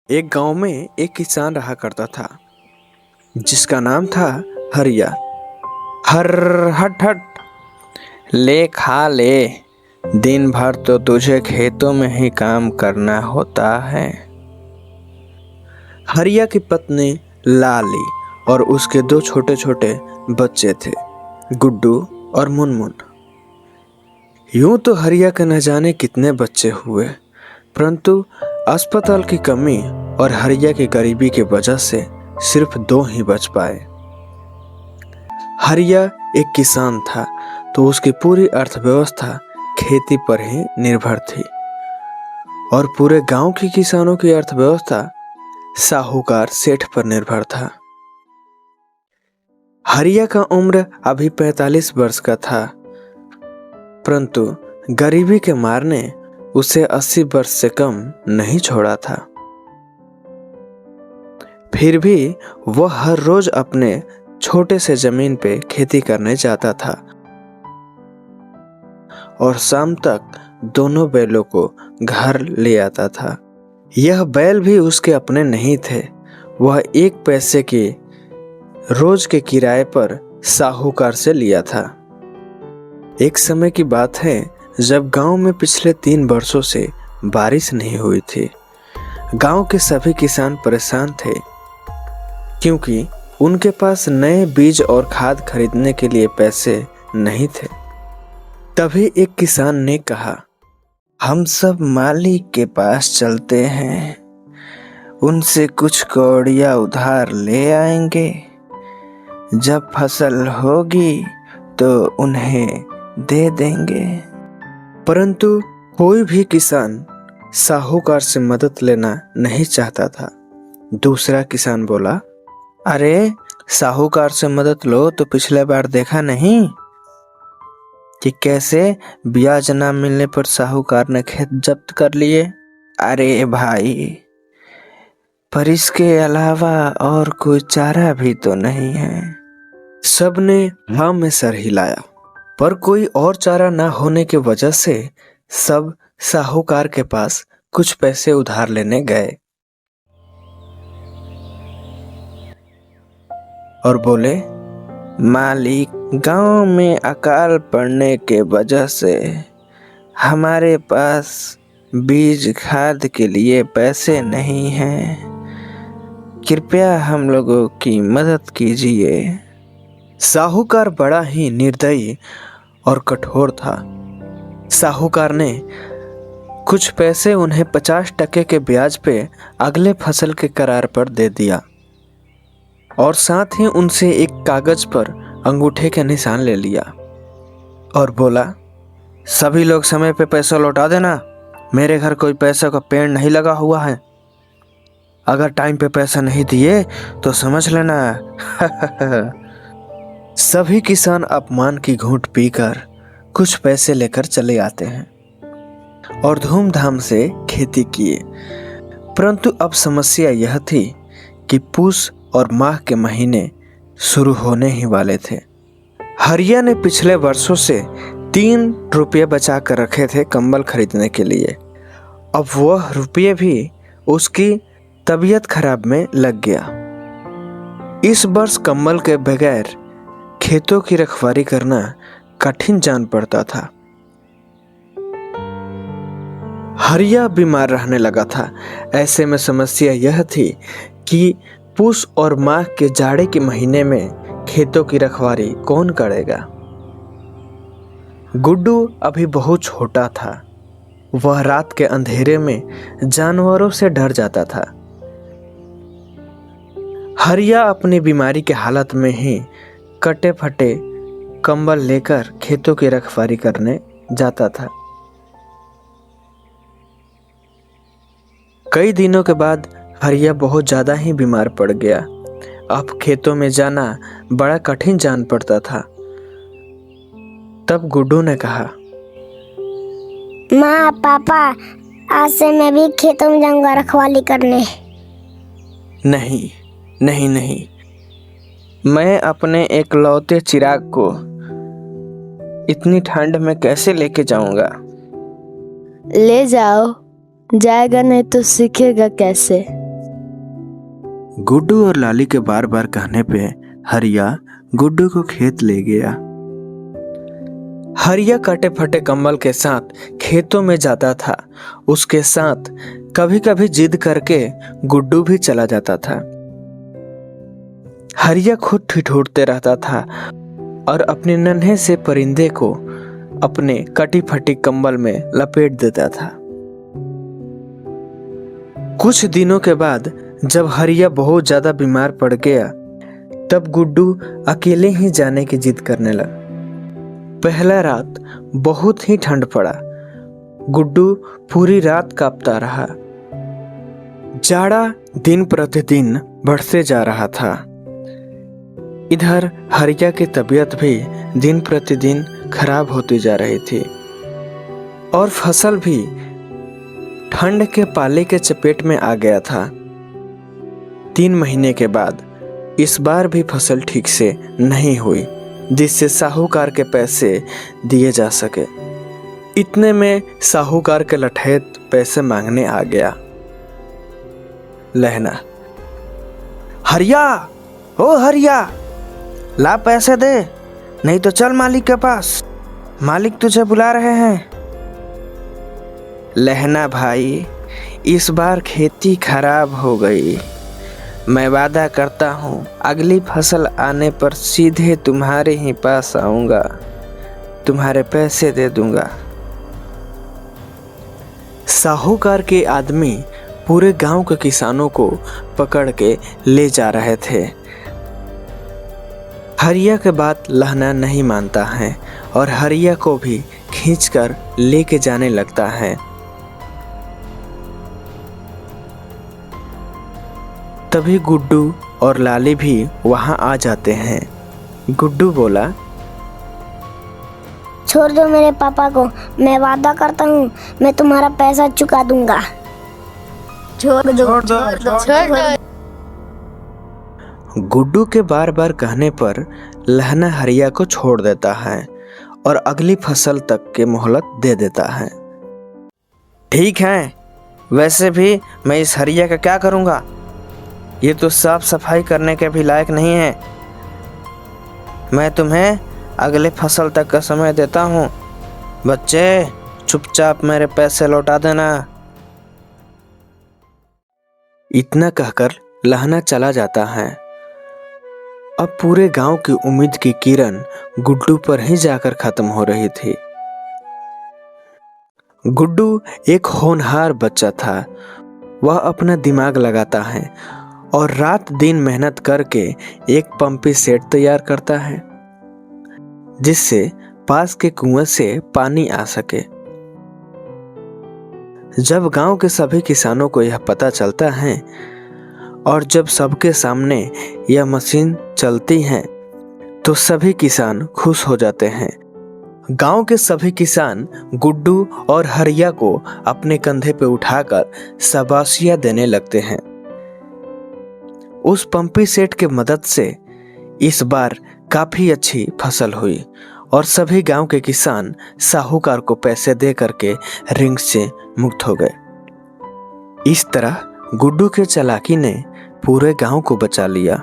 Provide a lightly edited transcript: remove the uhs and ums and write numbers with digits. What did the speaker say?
एक गांव में एक किसान रहा करता था जिसका नाम था हरिया। हर हट हट, ले खा ले, दिन भर तो तुझे खेतों में ही काम करना होता है। हरिया की पत्नी लाली और उसके दो छोटे छोटे बच्चे थे, गुड्डू और मुनमुन। यूं तो हरिया के न जाने कितने बच्चे हुए, परंतु अस्पताल की कमी और हरिया की गरीबी की वजह से सिर्फ दो ही बच पाए। हरिया एक किसान था तो उसकी पूरी अर्थव्यवस्था खेती पर ही निर्भर थी और पूरे गांव के किसानों की अर्थव्यवस्था साहूकार सेठ पर निर्भर था। हरिया का उम्र अभी 45 वर्ष का था, परंतु गरीबी के मार ने उसे 80 वर्ष से कम नहीं छोड़ा था। फिर भी वह हर रोज अपने छोटे से जमीन पे खेती करने जाता था और शाम तक दोनों बैलों को घर ले आता था। यह बैल भी उसके अपने नहीं थे, वह 1 पैसे के रोज के किराए पर साहूकार से लिया था। एक समय की बात है जब गांव में पिछले 3 वर्षों से बारिश नहीं हुई थी। गांव के सभी किसान परेशान थे क्योंकि उनके पास नए बीज और खाद खरीदने के लिए पैसे नहीं थे। तभी एक किसान ने कहा, हम सब मालिक के पास चलते हैं, उनसे कुछ कौड़ियाँ उधार ले आएंगे, जब फसल होगी तो उन्हें दे देंगे। परंतु कोई भी किसान साहूकार से मदद लेना नहीं चाहता था। दूसरा किसान बोला, अरे साहूकार से मदद लो तो पिछले बार देखा नहीं कि कैसे ब्याज ना मिलने पर साहूकार ने खेत जब्त कर लिए। अरे भाई, पर इसके अलावा और कोई चारा भी तो नहीं है। सबने हाँ में सर हिलाया, पर कोई और चारा ना होने की वजह से सब साहूकार के पास कुछ पैसे उधार लेने गए और बोले, मालिक, गांव में अकाल पड़ने के वजह से हमारे पास बीज खाद के लिए पैसे नहीं हैं, कृपया हम लोगों की मदद कीजिए। साहूकार बड़ा ही निर्दयी और कठोर था। साहूकार ने कुछ पैसे उन्हें 50% के ब्याज पे अगले फसल के करार पर दे दिया और साथ ही उनसे एक कागज पर अंगूठे के निशान ले लिया और बोला, सभी लोग समय पे पैसा लौटा देना, मेरे घर कोई पैसे का पेड़ नहीं लगा हुआ है, अगर टाइम पे पैसा नहीं दिए तो समझ लेना। सभी किसान अपमान की घूंट पीकर कुछ पैसे लेकर चले आते हैं और धूमधाम से खेती किए। परंतु अब समस्या यह थी कि पूस और माह के महीने शुरू होने ही वाले थे। हरिया ने पिछले वर्षों से 3 रुपये बचा कर रखे थे कंबल खरीदने के लिए। अब वह रुपये भी उसकी तबीयत खराब में लग गया। इस वर्ष कंबल के बगैर खेतों की रखवाली करना कठिन जान पड़ता था। हरिया बीमार रहने लगा था। ऐसे में समस्या यह थी कि पूस और माह के जाड़े के महीने में खेतों की रखवाली कौन करेगा। गुड्डू अभी बहुत छोटा था, वह रात के अंधेरे में जानवरों से डर जाता था। हरिया अपनी बीमारी के हालत में ही कटे फटे कंबल लेकर खेतों की रखवाली करने जाता था। कई दिनों के बाद हरिया बहुत ज्यादा ही बीमार पड़ गया। अब खेतों में जाना बड़ा कठिन जान पड़ता था। तब गुड्डू ने कहा, माँ, पापा, आज से मैं भी खेतों में जाऊंगा रखवाली करने। नहीं नहीं नहीं, मैं अपने एकलौते चिराग को इतनी ठंड में कैसे लेके जाऊंगा। ले जाओ, जाएगा नहीं तो सीखेगा कैसे। गुड्डू और लाली के बार बार कहने पे हरिया गुड्डू को खेत ले गया। हरिया कटे फटे कंबल के साथ खेतों में जाता था। उसके साथ कभी कभी जिद करके गुड्डू भी चला जाता था। हरिया खुद ठिठुरते रहता था और अपने नन्हे से परिंदे को अपने कटी फटी कंबल में लपेट देता था। कुछ दिनों के बाद जब हरिया बहुत ज्यादा बीमार पड़ गया, तब गुड्डू अकेले ही जाने की जिद करने लगा। पहला रात बहुत ही ठंड पड़ा। गुड्डू पूरी रात कांपता रहा। जाड़ा दिन प्रतिदिन बढ़ते जा रहा था। इधर हरिया की तबीयत भी दिन प्रतिदिन खराब होती जा रही थी और फसल भी ठंड के पाले के चपेट में आ गया था। 3 महीने के बाद इस बार भी फसल ठीक से नहीं हुई, जिससे साहूकार के पैसे दिए जा सके। इतने में साहूकार के लठैत पैसे मांगने आ गया। लहना, हरिया, ओ हरिया, ला पैसे दे, नहीं तो चल मालिक के पास, मालिक तुझे बुला रहे हैं। लहना भाई, इस बार खेती खराब हो गई। मैं वादा करता हूँ अगली फसल आने पर सीधे तुम्हारे ही पास आऊँगा, तुम्हारे पैसे दे दूंगा। साहूकार के आदमी पूरे गांव के किसानों को पकड़ के ले जा रहे थे। हरिया के बात लहना नहीं मानता है और हरिया को भी खींचकर लेके जाने लगता है। तभी गुड्डू और लाली भी वहां आ जाते हैं। गुड्डू बोला, छोड़ दो मेरे पापा को, मैं वादा करता हूँ मैं तुम्हारा पैसा चुका दूंगा। छोड़ दो। गुड्डू के बार बार कहने पर लहना हरिया को छोड़ देता है और अगली फसल तक के मोहलत दे देता है। ठीक है, वैसे भी मैं इस हरिया का क्या करूँगा, ये तो साफ सफाई करने के भी लायक नहीं है। मैं तुम्हें अगले फसल तक का समय देता हूँ। बच्चे, चुपचाप मेरे पैसे लौटा देना। इतना कहकर लहना चला जाता है। अब पूरे गांव की उम्मीद की किरण गुड्डू पर ही जाकर खत्म हो रही थी। गुड्डू एक होनहार बच्चा था। वह अपना दिमाग लगाता है और रात दिन मेहनत करके एक पंपी सेट तैयार करता है, जिससे पास के कुएं से पानी आ सके। जब गांव के सभी किसानों को यह पता चलता है और जब सबके सामने यह मशीन चलती है, तो सभी किसान खुश हो जाते हैं। गांव के सभी किसान गुड्डू और हरिया को अपने कंधे पे उठाकर शाबाशियां देने लगते हैं। उस पंपी सेट के मदद से इस बार काफी अच्छी फसल हुई और सभी गांव के किसान साहूकार को पैसे दे करके रिंग से मुक्त हो गए। इस तरह गुड्डू के चालाकी ने पूरे गांव को बचा लिया।